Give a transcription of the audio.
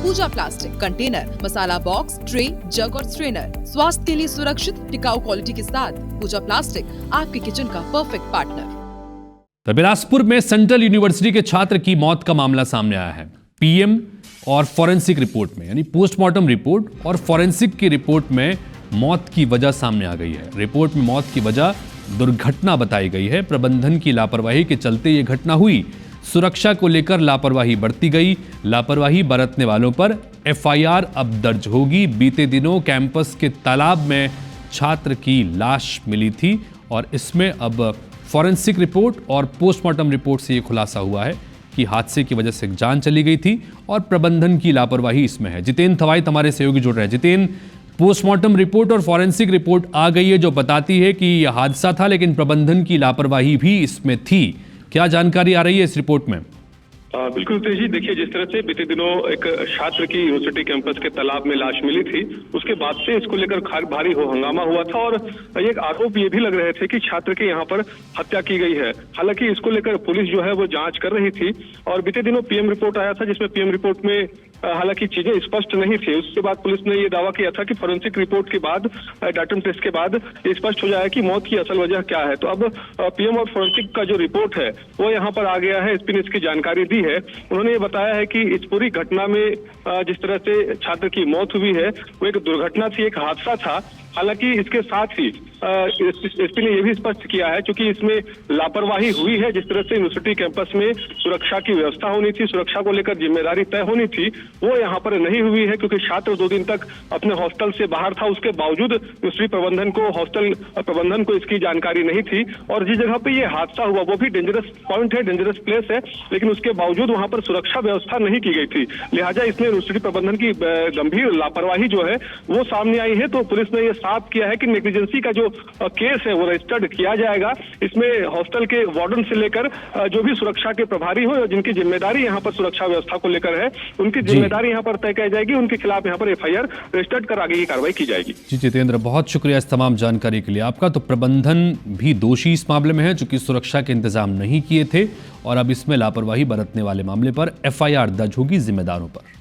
पूजा plastic, container, मसाला box, tray, जग और strainer. स्वास्थ्य के लिए सुरक्षित, टिकाऊ क्वालिटी के साथ पूजा प्लास्टिक आपके किचन का परफेक्ट पार्टनर। तो बिलासपुर में सेंट्रल यूनिवर्सिटी के छात्र की मौत का मामला सामने आया है। पीएम और फॉरेंसिक रिपोर्ट में, यानी पोस्टमार्टम रिपोर्ट और फॉरेंसिक की रिपोर्ट में मौत की वजह सामने आ गई है। रिपोर्ट में मौत की वजह दुर्घटना बताई गई है। प्रबंधन की लापरवाही के चलते ये घटना हुई। सुरक्षा को लेकर लापरवाही बरती गई। लापरवाही बरतने वालों पर एफआईआर अब दर्ज होगी। बीते दिनों कैंपस के तालाब में छात्र की लाश मिली थी और इसमें अब फॉरेंसिक रिपोर्ट और पोस्टमार्टम रिपोर्ट से ये खुलासा हुआ है कि हादसे की वजह से जान चली गई थी और प्रबंधन की लापरवाही इसमें है। जितेंद्र थवाइट हमारे सहयोगी जुड़ रहे हैं। जितेंद्र, पोस्टमार्टम रिपोर्ट और फॉरेंसिक रिपोर्ट आ गई है जो बताती है कि यह हादसा था, लेकिन प्रबंधन की लापरवाही भी इसमें थी। क्या जानकारी आ रही है इस रिपोर्ट में? बिल्कुल तेजी, देखिए जिस तरह से बीते दिनों एक छात्र की यूनिवर्सिटी कैंपस के तालाब में लाश मिली थी, उसके बाद से इसको लेकर भारी हंगामा हुआ था और एक आरोप ये भी लग रहे थे कि छात्र के यहाँ पर हत्या की गई है। हालांकि इसको लेकर पुलिस जो है वो जांच कर रही थी और बीते दिनों पीएम रिपोर्ट आया था, जिसमें पीएम रिपोर्ट में हालांकि चीजें स्पष्ट नहीं थी। उसके बाद पुलिस ने ये दावा किया था कि फॉरेंसिक रिपोर्ट के बाद, डाटा टेस्ट के बाद ये स्पष्ट हो जाएगा कि मौत की असल वजह क्या है। तो अब पीएम और फॉरेंसिक का जो रिपोर्ट है वो यहाँ पर आ गया है। एसपी ने इसकी जानकारी दी है। उन्होंने ये बताया है कि इस पूरी घटना में जिस तरह से छात्र की मौत हुई है वो एक दुर्घटना थी, एक हादसा था। हालांकि इसके साथ ही एसपी ने यह भी स्पष्ट किया है, क्योंकि इसमें लापरवाही हुई है। जिस तरह से यूनिवर्सिटी कैंपस में सुरक्षा की व्यवस्था होनी थी, सुरक्षा को लेकर जिम्मेदारी तय होनी थी, वो यहाँ पर नहीं हुई है। क्योंकि छात्र 2 दिन तक अपने हॉस्टल से बाहर था, उसके बावजूद यूनिवर्सिटी प्रबंधन को, हॉस्टल प्रबंधन को इसकी जानकारी नहीं थी। और जिस जगह पे ये हादसा हुआ वो भी डेंजरस पॉइंट है, डेंजरस प्लेस है, लेकिन उसके बावजूद वहां पर सुरक्षा व्यवस्था नहीं की गई थी। लिहाजा इसमें यूनिवर्सिटी प्रबंधन की गंभीर लापरवाही जो है वो सामने आई है। तो पुलिस ने यह साफ किया है कि नेग्लिजेंसी का जो केस है वो रजिस्टर्ड किया जाएगा। इसमें हॉस्टल के वार्डन से लेकर जो भी सुरक्षा के प्रभारी हो, जिनकी जिम्मेदारी यहाँ पर सुरक्षा व्यवस्था को लेकर है, उनकी जिम्मेदारी यहाँ पर तय की जाएगी। उनके खिलाफ यहाँ पर एफआईआर रजिस्टर्ड कर आगे की कार्रवाई की जाएगी। जी जितेंद्र, बहुत शुक्रिया इस तमाम जानकारी के लिए आपका। तो प्रबंधन भी दोषी इस मामले में है, चूंकि सुरक्षा के इंतजाम नहीं किए थे और अब इसमें लापरवाही बरतने वाले मामले पर एफआईआर दर्ज होगी जिम्मेदारों पर।